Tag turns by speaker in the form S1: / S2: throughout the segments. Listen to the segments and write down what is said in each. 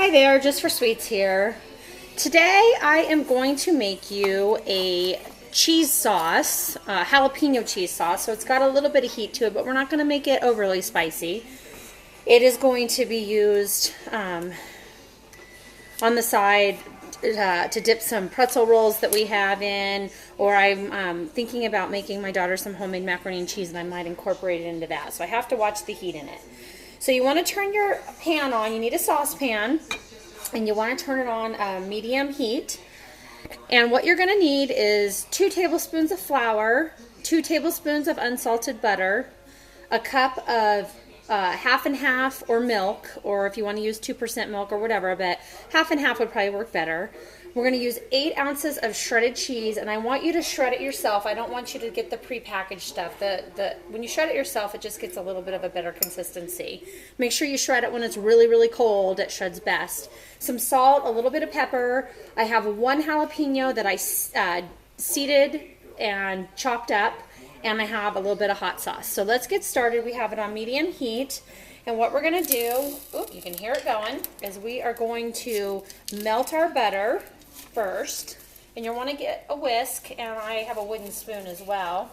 S1: Hi there, Jus4SweetZ here. Today I am going to make you a cheese sauce, jalapeno cheese sauce. So it's got a little bit of heat to it, but we're not going to make it overly spicy. It is going to be used on the side to dip some pretzel rolls that we have in, or I'm thinking about making my daughter some homemade macaroni and cheese, and I might incorporate it into that. So I have to watch the heat in it. So you want to turn your pan on. You need a saucepan, and you want to turn it on medium heat. And what you're going to need is 2 tablespoons of flour, 2 tablespoons of unsalted butter, a cup of half and half or milk, or if you want to use 2% milk or whatever, but half and half would probably work better. We're going to use 8 ounces of shredded cheese, and I want you to shred it yourself. I don't want you to get the prepackaged stuff. When you shred it yourself, it just gets a little bit of a better consistency. Make sure you shred it when it's really, really cold. It shreds best. Some salt, a little bit of pepper. I have 1 jalapeno that I seeded and chopped up, and I have a little bit of hot sauce. So let's get started. We have it on medium heat. And what we're going to do, you can hear it going, is we are going to melt our butter first. And you'll want to get a whisk, and I have a wooden spoon as well.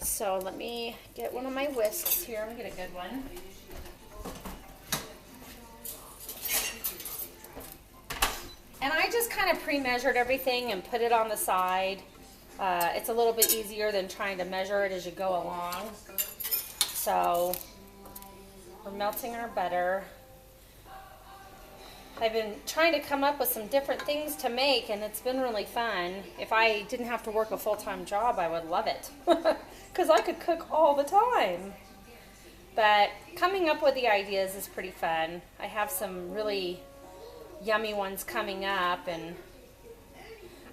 S1: So let me get one of my whisks here. I'm going to get a good one. And I just kind of pre-measured everything and put it on the side. It's a little bit easier than trying to measure it as you go along. So we're melting our butter. I've been trying to come up with some different things to make, and it's been really fun. If I didn't have to work a full-time job, I would love it, because I could cook all the time. But coming up with the ideas is pretty fun. I have some really yummy ones coming up, and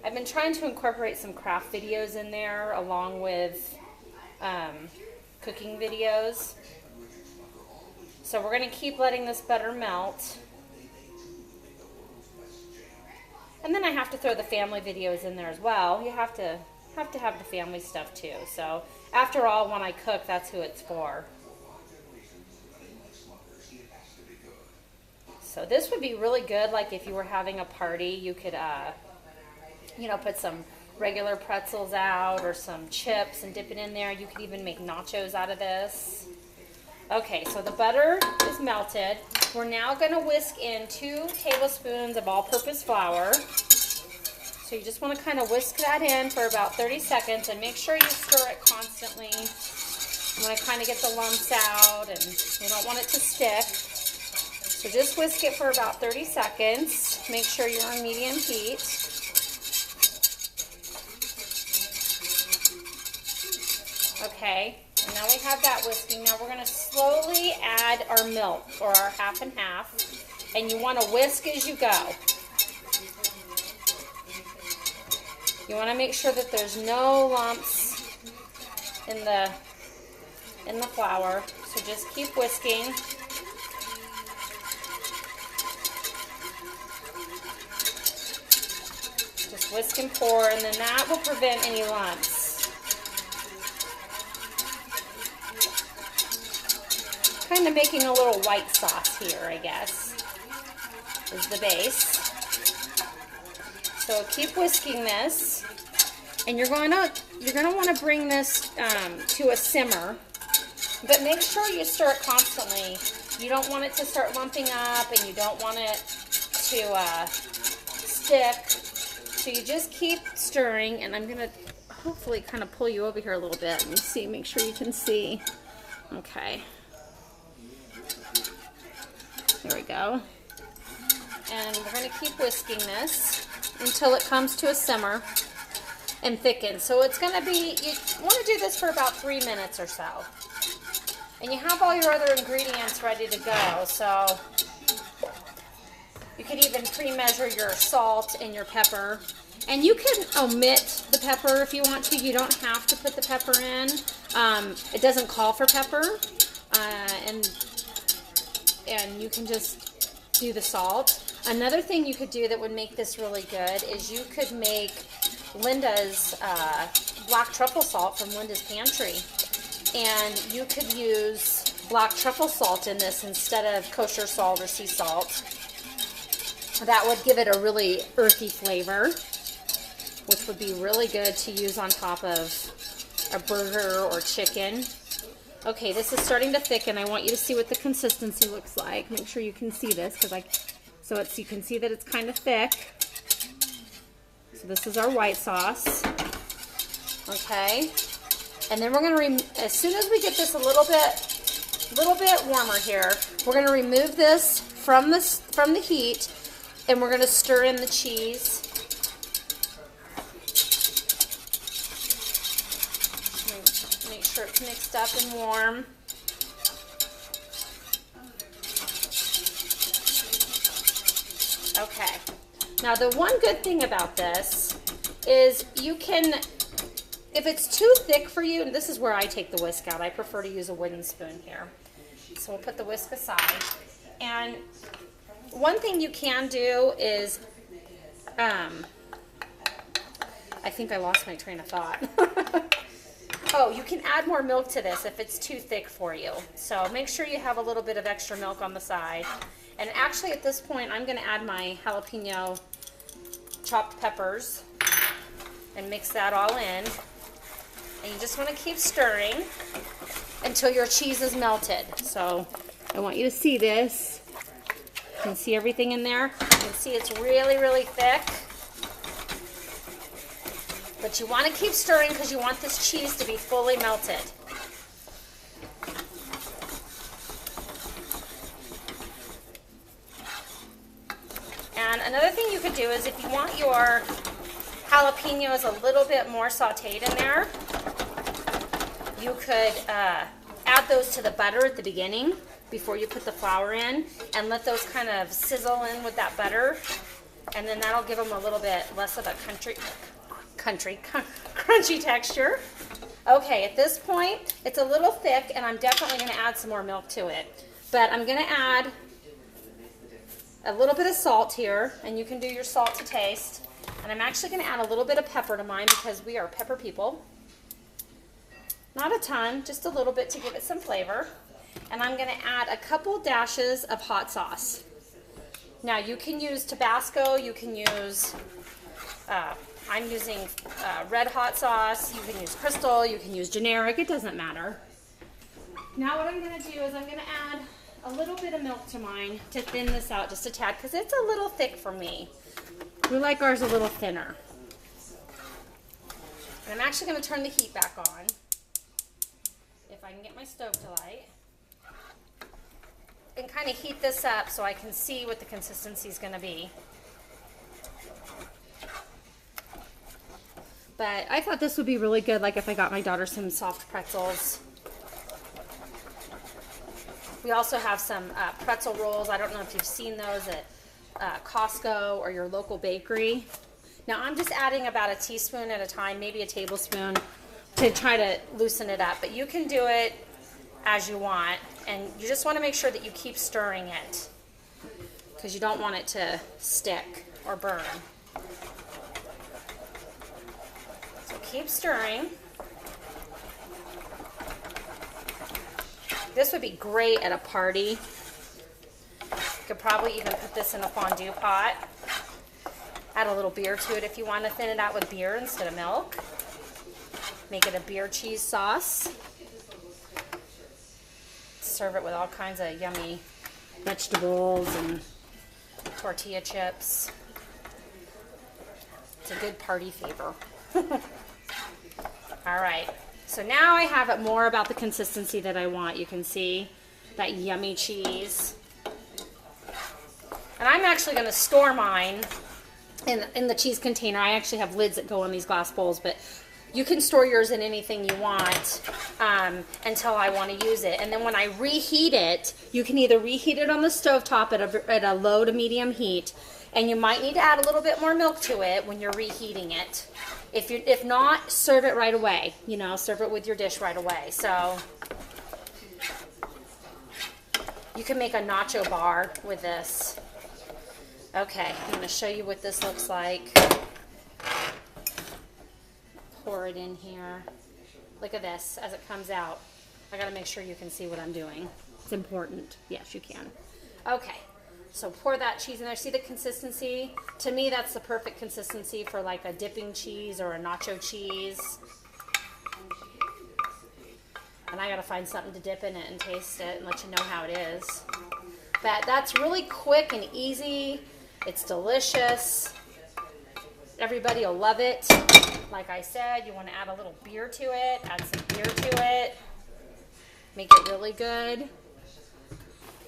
S1: I've been trying to incorporate some craft videos in there along with cooking videos. So we're going to keep letting this butter melt. And then I have to throw the family videos in there as well. You have to have the family stuff too. So after all, when I cook, that's who it's for. So this would be really good, like if you were having a party, you could put some regular pretzels out or some chips and dip it in there. You could even make nachos out of this. Okay, so the butter is melted. We're now going to whisk in 2 tablespoons of all-purpose flour. So you just want to kind of whisk that in for about 30 seconds and make sure you stir it constantly. You want to kind of get the lumps out, and you don't want it to stick. So just whisk it for about 30 seconds. Make sure you're on medium heat. Okay, and now we have that whisking. Now we're going to slowly add our milk, or our half and half, and you want to whisk as you go. You want to make sure that there's no lumps in the flour, so just keep whisking. Just whisk and pour, and then that will prevent any lumps. Kind of making a little white sauce here, I guess, is the base. So keep whisking this, and you're going to want to bring this to a simmer, but make sure you stir it constantly. You don't want it to start lumping up, and you don't want it to stick. So you just keep stirring, and I'm going to hopefully kind of pull you over here a little bit and see, make sure you can see. Okay. There we go. And we're going to keep whisking this until it comes to a simmer and thickens. So it's going to be, you want to do this for about 3 minutes or so. And you have all your other ingredients ready to go. So you could even pre-measure your salt and your pepper. And you can omit the pepper if you want to. You don't have to put the pepper in. It doesn't call for pepper. And you can just do the salt. Another thing you could do that would make this really good is you could make Linda's black truffle salt from Linda's Pantry. And you could use black truffle salt in this instead of kosher salt or sea salt. That would give it a really earthy flavor, which would be really good to use on top of a burger or chicken. Okay, this is starting to thicken. I want you to see what the consistency looks like. Make sure you can see this, you can see that it's kind of thick. So this is our white sauce. Okay, and then we're going to, as soon as we get this a little bit warmer here, we're going to remove this from the heat, and we're going to stir in the cheese. Make sure it's mixed up and warm. Okay. Now the one good thing about this is you can, if it's too thick for you, and this is where I take the whisk out. I prefer to use a wooden spoon here. So we'll put the whisk aside. And one thing you can do is, I think I lost my train of thought. Oh, you can add more milk to this if it's too thick for you. So make sure you have a little bit of extra milk on the side. And actually at this point, I'm going to add my jalapeno chopped peppers and mix that all in. And you just want to keep stirring until your cheese is melted. So I want you to see this. You can see everything in there. You can see it's really, really thick. But you want to keep stirring because you want this cheese to be fully melted. And another thing you could do is if you want your jalapenos a little bit more sauteed in there, you could add those to the butter at the beginning before you put the flour in and let those kind of sizzle in with that butter. And then that'll give them a little bit less of a crunchy texture. Okay, at this point, it's a little thick and I'm definitely going to add some more milk to it. But I'm going to add a little bit of salt here, and you can do your salt to taste. And I'm actually going to add a little bit of pepper to mine because we are pepper people. Not a ton, just a little bit to give it some flavor. And I'm going to add a couple dashes of hot sauce. Now you can use Tabasco, you can use, I'm using red hot sauce, you can use Crystal, you can use generic, it doesn't matter. Now what I'm going to do is I'm going to add a little bit of milk to mine to thin this out just a tad because it's a little thick for me. We like ours a little thinner. And I'm actually going to turn the heat back on if I can get my stove to light and kind of heat this up so I can see what the consistency is going to be. But I thought this would be really good, like if I got my daughter some soft pretzels. We also have some pretzel rolls. I don't know if you've seen those at Costco or your local bakery. Now I'm just adding about a teaspoon at a time, maybe a tablespoon, to try to loosen it up. But you can do it as you want, and you just want to make sure that you keep stirring it because you don't want it to stick or burn. So keep stirring. This would be great at a party. You could probably even put this in a fondue pot. Add a little beer to it if you want to thin it out with beer instead of milk. Make it a beer cheese sauce. Serve it with all kinds of yummy vegetables and tortilla chips. It's a good party favor. All right. So now I have it more about the consistency that I want. You can see that yummy cheese. And I'm actually going to store mine in the cheese container. I actually have lids that go on these glass bowls, but you can store yours in anything you want until I want to use it. And then when I reheat it, you can either reheat it on the stovetop at a low to medium heat, and you might need to add a little bit more milk to it when you're reheating it. If not, serve it right away. You know, serve it with your dish right away. So you can make a nacho bar with this. Okay, I'm going to show you what this looks like. Pour it in here. Look at this as it comes out. I got to make sure you can see what I'm doing. It's important. Yes, you can. Okay, So pour that cheese in there. See the consistency? To me, that's the perfect consistency for like a dipping cheese or a nacho cheese. And I gotta find something to dip in it and taste it and let you know how it is. But that's really quick and easy. It's delicious. Everybody will love it. Like I said, you want to add a little beer to it. Add some beer to it. Make it really good.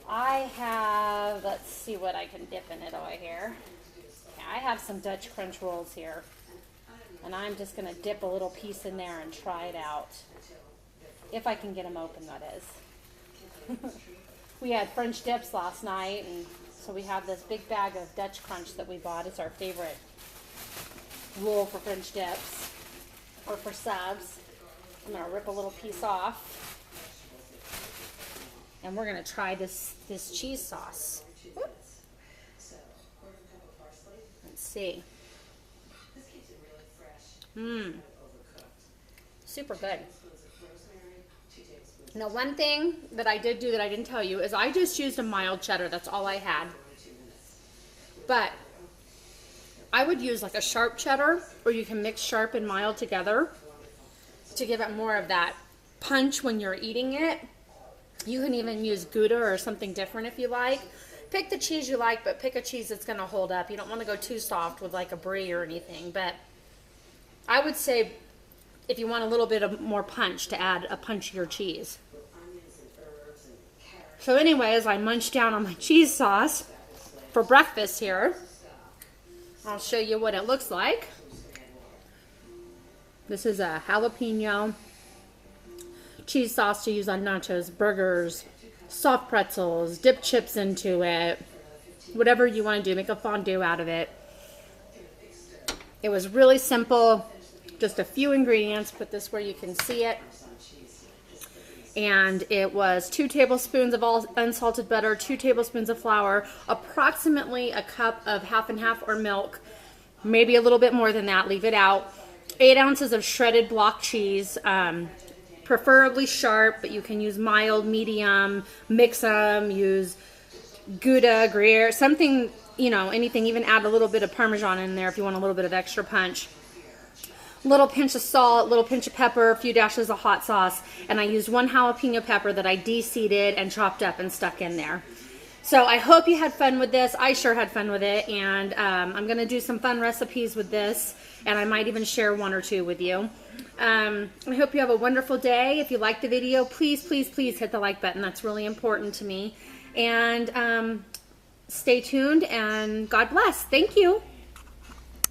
S1: I have, let's see what I can dip in it over here. Yeah, I have some Dutch Crunch rolls here. And I'm just going to dip a little piece in there and try it out. If I can get them open, that is. We had French dips last night, and so we have this big bag of Dutch Crunch that we bought. It's our favorite roll for French dips, or for subs. I'm going to rip a little piece off. And we're going to try this cheese sauce. Let's see. Super good. Now, one thing that I did do that I didn't tell you is I just used a mild cheddar. That's all I had. But I would use like a sharp cheddar, or you can mix sharp and mild together to give it more of that punch when you're eating it. You can even use Gouda or something different if you like. Pick the cheese you like, but pick a cheese that's going to hold up. You don't want to go too soft with like a brie or anything. But I would say if you want a little bit of more punch, to add a punchier cheese. So anyway, as I munch down on my cheese sauce for breakfast here, I'll show you what it looks like. This is a jalapeno cheese sauce to use on nachos, burgers, soft pretzels, dip chips into it, whatever you want to do. Make a fondue out of it. It was really simple, just a few ingredients. Put this where you can see it. And it was 2 tablespoons of all unsalted butter, 2 tablespoons of flour, approximately a cup of half and half or milk, maybe a little bit more than that, leave it out. 8 ounces of shredded block cheese, preferably sharp, but you can use mild, medium, mix them, use Gouda, Gruyere, something, you know, anything, even add a little bit of Parmesan in there if you want a little bit of extra punch. Little pinch of salt, little pinch of pepper, a few dashes of hot sauce, and I used 1 jalapeno pepper that I de-seeded and chopped up and stuck in there. So I hope you had fun with this. I sure had fun with it, and I'm going to do some fun recipes with this, and I might even share 1 or 2 with you. I hope you have a wonderful day. If you liked the video, please, please, please hit the like button. That's really important to me. And stay tuned, and God bless. Thank you.